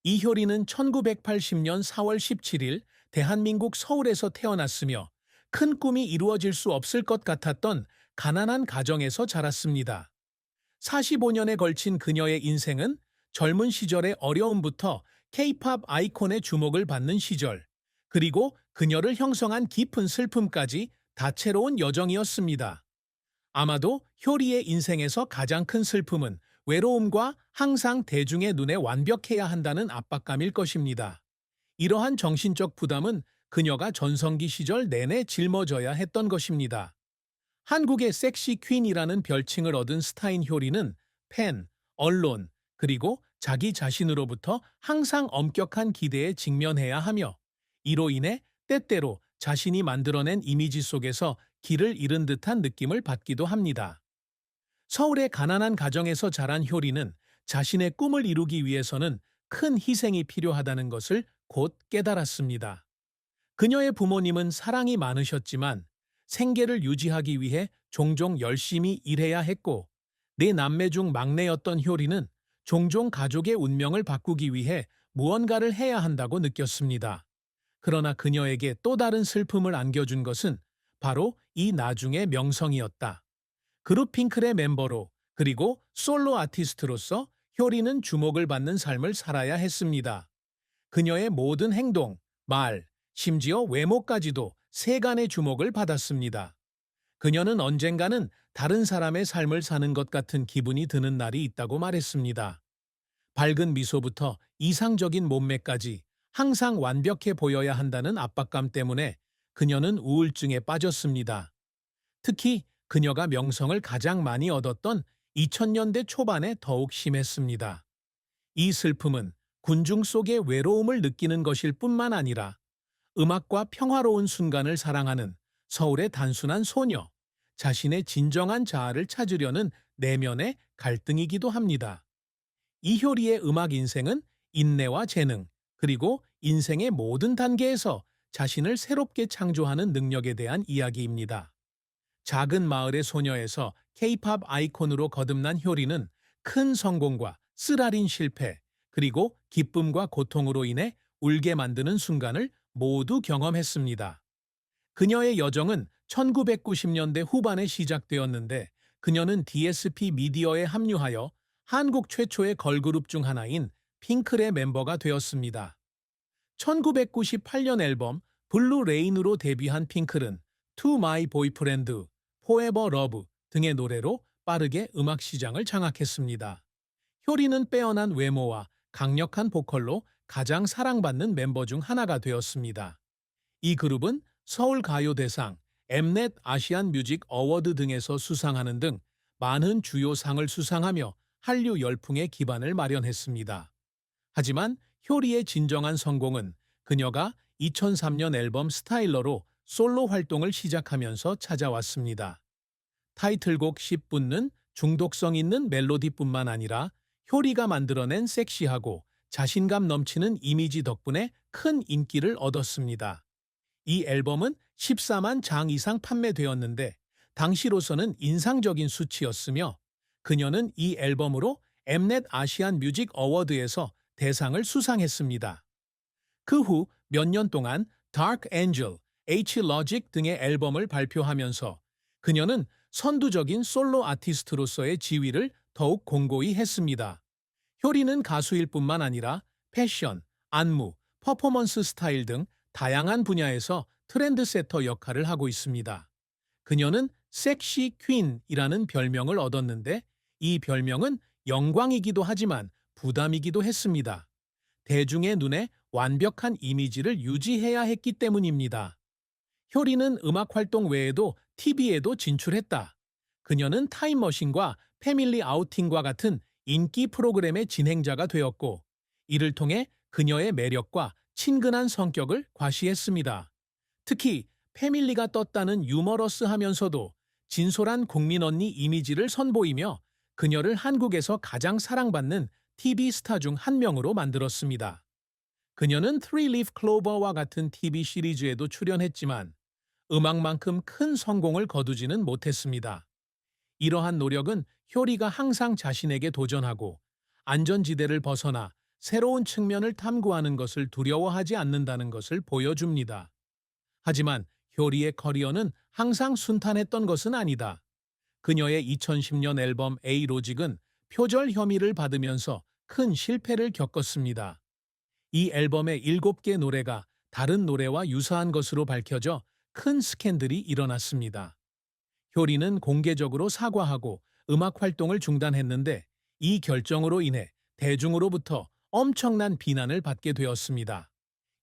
이효리는 1980년 4월 17일 대한민국 서울에서 태어났으며 큰 꿈이 이루어질 수 없을 것 같았던 가난한 가정에서 자랐습니다. 45년에 걸친 그녀의 인생은 젊은 시절의 어려움부터 K-팝 아이콘의 주목을 받는 시절, 그리고 그녀를 형성한 깊은 슬픔까지 다채로운 여정이었습니다. 아마도 효리의 인생에서 가장 큰 슬픔은 외로움과 항상 대중의 눈에 완벽해야 한다는 압박감일 것입니다. 이러한 정신적 부담은 그녀가 전성기 시절 내내 짊어져야 했던 것입니다. 한국의 섹시 퀸이라는 별칭을 얻은 스타인 효리는 팬, 언론, 그리고 자기 자신으로부터 항상 엄격한 기대에 직면해야 하며, 이로 인해 때때로 자신이 만들어낸 이미지 속에서 길을 잃은 듯한 느낌을 받기도 합니다. 서울의 가난한 가정에서 자란 효리는 자신의 꿈을 이루기 위해서는 큰 희생이 필요하다는 것을 곧 깨달았습니다. 그녀의 부모님은 사랑이 많으셨지만 생계를 유지하기 위해 종종 열심히 일해야 했고, 네 남매 중 막내였던 효리는 종종 가족의 운명을 바꾸기 위해 무언가를 해야 한다고 느꼈습니다. 그러나 그녀에게 또 다른 슬픔을 안겨준 것은 바로 이 나중의 명성이었다. 그룹 핑클의 멤버로, 그리고 솔로 아티스트로서 효리는 주목을 받는 삶을 살아야 했습니다. 그녀의 모든 행동, 말, 심지어 외모까지도 세간의 주목을 받았습니다. 그녀는 언젠가는 다른 사람의 삶을 사는 것 같은 기분이 드는 날이 있다고 말했습니다. 밝은 미소부터 이상적인 몸매까지 항상 완벽해 보여야 한다는 압박감 때문에 그녀는 우울증에 빠졌습니다. 특히 그녀가 명성을 가장 많이 얻었던 2000년대 초반에 더욱 심했습니다. 이 슬픔은 군중 속의 외로움을 느끼는 것일 뿐만 아니라 음악과 평화로운 순간을 사랑하는 서울의 단순한 소녀, 자신의 진정한 자아를 찾으려는 내면의 갈등이기도 합니다. 이효리의 음악 인생은 인내와 재능, 그리고 인생의 모든 단계에서 자신을 새롭게 창조하는 능력에 대한 이야기입니다. 작은 마을의 소녀에서 K-팝 아이콘으로 거듭난 효리는 큰 성공과 쓰라린 실패, 그리고 기쁨과 고통으로 인해 울게 만드는 순간을 모두 경험했습니다. 그녀의 여정은 1990년대 후반에 시작되었는데, 그녀는 DSP 미디어에 합류하여 한국 최초의 걸그룹 중 하나인 핑클의 멤버가 되었습니다. 1998년 앨범 블루 레인으로 데뷔한 핑클은 To My Boyfriend, Forever Love 등의 노래로 빠르게 음악 시장을 장악했습니다. 효리는 빼어난 외모와 강력한 보컬로 가장 사랑받는 멤버 중 하나가 되었습니다. 이 그룹은 서울가요대상, 엠넷 아시안 뮤직 어워드 등에서 수상하는 등 많은 주요 상을 수상하며 한류 열풍의 기반을 마련했습니다. 하지만 효리의 진정한 성공은 그녀가 2003년 앨범 스타일러로 솔로 활동을 시작하면서 찾아왔습니다. 타이틀곡 10분는 중독성 있는 멜로디뿐만 아니라 효리가 만들어낸 섹시하고 자신감 넘치는 이미지 덕분에 큰 인기를 얻었습니다. 이 앨범은 14만 장 이상 판매되었는데 당시로서는 인상적인 수치였으며, 그녀는 이 앨범으로 엠넷 아시안 뮤직 어워드에서 대상을 수상했습니다. 그 후 몇 년 동안 Dark Angel, H-Logic 등의 앨범을 발표하면서 그녀는 선두적인 솔로 아티스트로서의 지위를 더욱 공고히 했습니다. 효리는 가수일 뿐만 아니라 패션, 안무, 퍼포먼스 스타일 등 다양한 분야에서 트렌드세터 역할을 하고 있습니다. 그녀는 섹시 퀸이라는 별명을 얻었는데, 이 별명은 영광이기도 하지만 부담이기도 했습니다. 대중의 눈에 완벽한 이미지를 유지해야 했기 때문입니다. 효리는 음악 활동 외에도 TV에도 진출했다. 그녀는 타임머신과 패밀리 아우팅과 같은 인기 프로그램의 진행자가 되었고, 이를 통해 그녀의 매력과 친근한 성격을 과시했습니다. 특히 패밀리가 떴다는 유머러스하면서도 진솔한 국민 언니 이미지를 선보이며 그녀를 한국에서 가장 사랑받는 TV 스타 중 한 명으로 만들었습니다. 그녀는 Three Leaf Clover와 같은 TV 시리즈에도 출연했지만 음악만큼 큰 성공을 거두지는 못했습니다. 이러한 노력은 효리가 항상 자신에게 도전하고 안전지대를 벗어나 새로운 측면을 탐구하는 것을 두려워하지 않는다는 것을 보여줍니다. 하지만 효리의 커리어는 항상 순탄했던 것은 아니다. 그녀의 2010년 앨범 A 로직은 표절 혐의를 받으면서 큰 실패를 겪었습니다. 이 앨범의 7개 노래가 다른 노래와 유사한 것으로 밝혀져 큰 스캔들이 일어났습니다. 효리는 공개적으로 사과하고 음악 활동을 중단했는데 이 결정으로 인해 대중으로부터 엄청난 비난을 받게 되었습니다.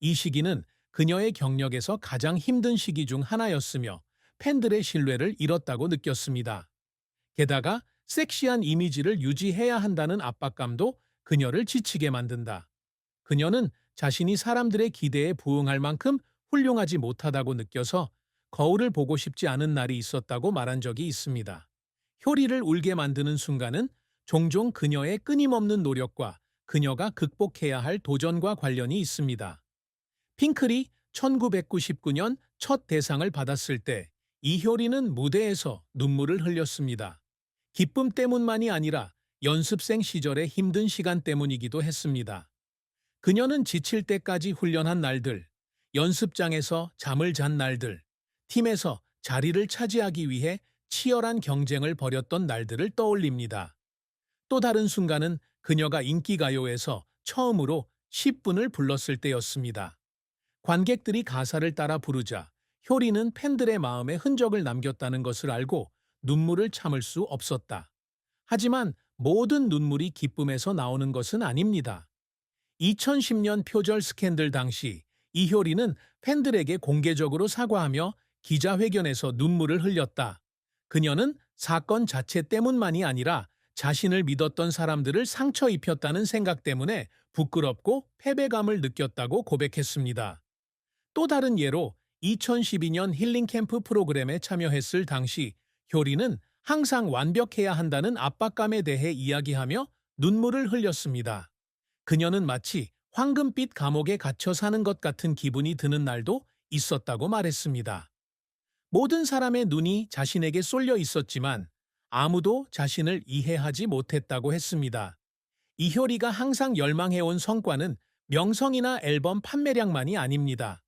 이 시기는 그녀의 경력에서 가장 힘든 시기 중 하나였으며 팬들의 신뢰를 잃었다고 느꼈습니다. 게다가 섹시한 이미지를 유지해야 한다는 압박감도 그녀를 지치게 만든다. 그녀는 자신이 사람들의 기대에 부응할 만큼 훌륭하지 못하다고 느껴서 거울을 보고 싶지 않은 날이 있었다고 말한 적이 있습니다. 효리를 울게 만드는 순간은 종종 그녀의 끊임없는 노력과 그녀가 극복해야 할 도전과 관련이 있습니다. 핑클이 1999년 첫 대상을 받았을 때 이효리는 무대에서 눈물을 흘렸습니다. 기쁨 때문만이 아니라 연습생 시절의 힘든 시간 때문이기도 했습니다. 그녀는 지칠 때까지 훈련한 날들, 연습장에서 잠을 잔 날들, 팀에서 자리를 차지하기 위해 치열한 경쟁을 벌였던 날들을 떠올립니다. 또 다른 순간은 그녀가 인기가요에서 처음으로 10분을 불렀을 때였습니다. 관객들이 가사를 따라 부르자 효리는 팬들의 마음에 흔적을 남겼다는 것을 알고 눈물을 참을 수 없었다. 하지만 모든 눈물이 기쁨에서 나오는 것은 아닙니다. 2010년 표절 스캔들 당시 이효리는 팬들에게 공개적으로 사과하며 기자회견에서 눈물을 흘렸다. 그녀는 사건 자체 때문만이 아니라 자신을 믿었던 사람들을 상처 입혔다는 생각 때문에 부끄럽고 패배감을 느꼈다고 고백했습니다. 또 다른 예로 2012년 힐링 캠프 프로그램에 참여했을 당시 효리는 항상 완벽해야 한다는 압박감에 대해 이야기하며 눈물을 흘렸습니다. 그녀는 마치 황금빛 감옥에 갇혀 사는 것 같은 기분이 드는 날도 있었다고 말했습니다. 모든 사람의 눈이 자신에게 쏠려 있었지만 아무도 자신을 이해하지 못했다고 했습니다. 이효리가 항상 열망해온 성과는 명성이나 앨범 판매량만이 아닙니다.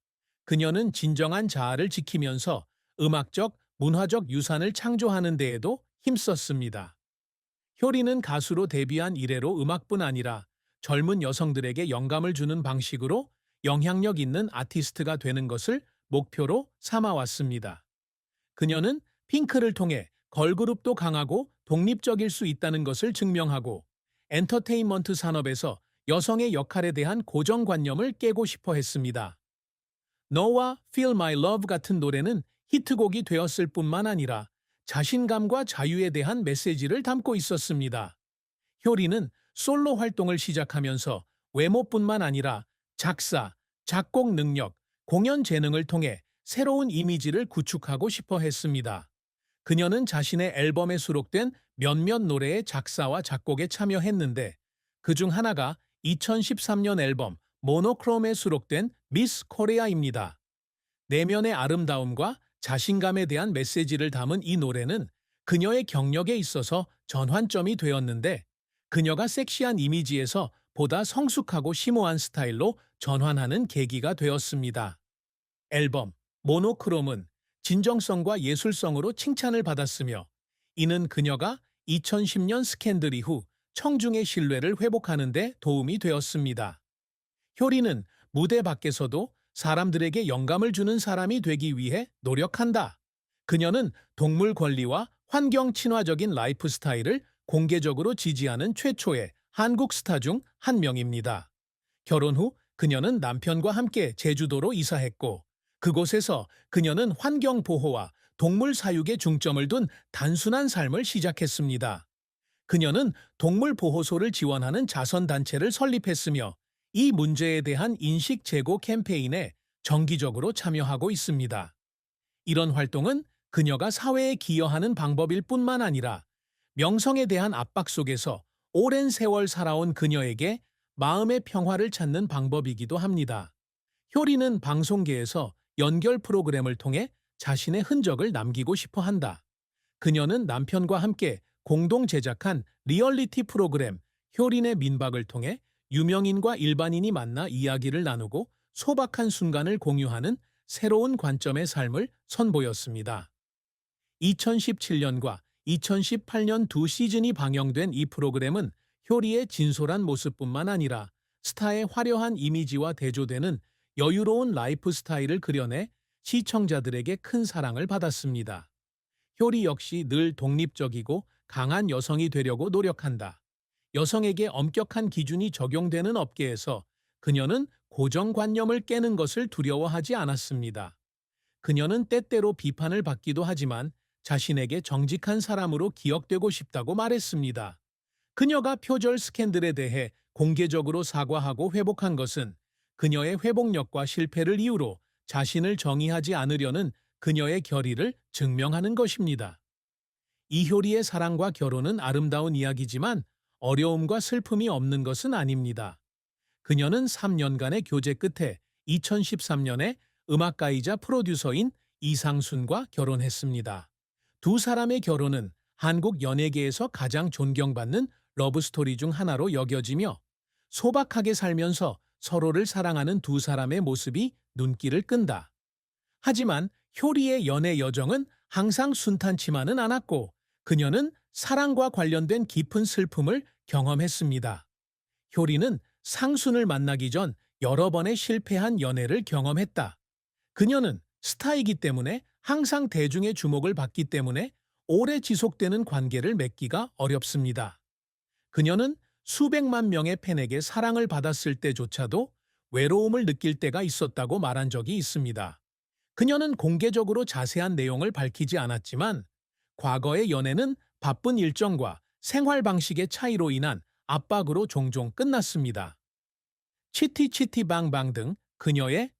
그녀는 진정한 자아를 지키면서 음악적, 문화적 유산을 창조하는 데에도 힘썼습니다. 효리는 가수로 데뷔한 이래로 음악뿐 아니라 젊은 여성들에게 영감을 주는 방식으로 영향력 있는 아티스트가 되는 것을 목표로 삼아왔습니다. 그녀는 핑크를 통해 걸그룹도 강하고 독립적일 수 있다는 것을 증명하고 엔터테인먼트 산업에서 여성의 역할에 대한 고정관념을 깨고 싶어 했습니다. 너와 Feel My Love 같은 노래는 히트곡이 되었을 뿐만 아니라 자신감과 자유에 대한 메시지를 담고 있었습니다. 효리는 솔로 활동을 시작하면서 외모뿐만 아니라 작사, 작곡 능력, 공연 재능을 통해 새로운 이미지를 구축하고 싶어 했습니다. 그녀는 자신의 앨범에 수록된 몇몇 노래의 작사와 작곡에 참여했는데 그중 하나가 2013년 앨범 모노크롬에 수록된 미스 코리아입니다. 내면의 아름다움과 자신감에 대한 메시지를 담은 이 노래는 그녀의 경력에 있어서 전환점이 되었는데 그녀가 섹시한 이미지에서 보다 성숙하고 심오한 스타일로 전환하는 계기가 되었습니다. 앨범 모노크롬은 진정성과 예술성으로 칭찬을 받았으며 이는 그녀가 2010년 스캔들 이후 청중의 신뢰를 회복하는 데 도움이 되었습니다. 효리는 무대 밖에서도 사람들에게 영감을 주는 사람이 되기 위해 노력한다. 그녀는 동물 권리와 환경 친화적인 라이프 스타일을 공개적으로 지지하는 최초의 한국 스타 중 한 명입니다. 결혼 후 그녀는 남편과 함께 제주도로 이사했고 그곳에서 그녀는 환경 보호와 동물 사육에 중점을 둔 단순한 삶을 시작했습니다. 그녀는 동물 보호소를 지원하는 자선단체를 설립했으며 이 문제에 대한 인식 제고 캠페인에 정기적으로 참여하고 있습니다. 이런 활동은 그녀가 사회에 기여하는 방법일 뿐만 아니라 명성에 대한 압박 속에서 오랜 세월 살아온 그녀에게 마음의 평화를 찾는 방법이기도 합니다. 효리는 방송계에서 연결 프로그램을 통해 자신의 흔적을 남기고 싶어 한다. 그녀는 남편과 함께 공동 제작한 리얼리티 프로그램 효린의 민박을 통해 유명인과 일반인이 만나 이야기를 나누고 소박한 순간을 공유하는 새로운 관점의 삶을 선보였습니다. 2017년과 2018년 두 시즌이 방영된 이 프로그램은 효리의 진솔한 모습뿐만 아니라 스타의 화려한 이미지와 대조되는 여유로운 라이프 스타일을 그려내 시청자들에게 큰 사랑을 받았습니다. 효리 역시 늘 독립적이고 강한 여성이 되려고 노력한다. 여성에게 엄격한 기준이 적용되는 업계에서 그녀는 고정관념을 깨는 것을 두려워하지 않았습니다. 그녀는 때때로 비판을 받기도 하지만 자신에게 정직한 사람으로 기억되고 싶다고 말했습니다. 그녀가 표절 스캔들에 대해 공개적으로 사과하고 회복한 것은 그녀의 회복력과 실패를 이유로 자신을 정의하지 않으려는 그녀의 결의를 증명하는 것입니다. 이효리의 사랑과 결혼은 아름다운 이야기지만 어려움과 슬픔이 없는 것은 아닙니다. 그녀는 3년간의 교제 끝에 2013년에 음악가이자 프로듀서인 이상순과 결혼했습니다. 두 사람의 결혼은 한국 연예계에서 가장 존경받는 러브스토리 중 하나로 여겨지며 소박하게 살면서 서로를 사랑하는 두 사람의 모습이 눈길을 끈다. 하지만 효리의 연애 여정은 항상 순탄치만은 않았고 그녀는 사랑과 관련된 깊은 슬픔을 경험했습니다. 효리는 상순을 만나기 전 여러 번의 실패한 연애를 경험했다. 그녀는 스타이기 때문에 항상 대중의 주목을 받기 때문에 오래 지속되는 관계를 맺기가 어렵습니다. 그녀는 수백만 명의 팬에게 사랑을 받았을 때조차도 외로움을 느낄 때가 있었다고 말한 적이 있습니다. 그녀는 공개적으로 자세한 내용을 밝히지 않았지만 과거의 연애는 바쁜 일정과 생활 방식의 차이로 인한 압박으로 종종 끝났습니다. 치티치티 방방 등 그녀의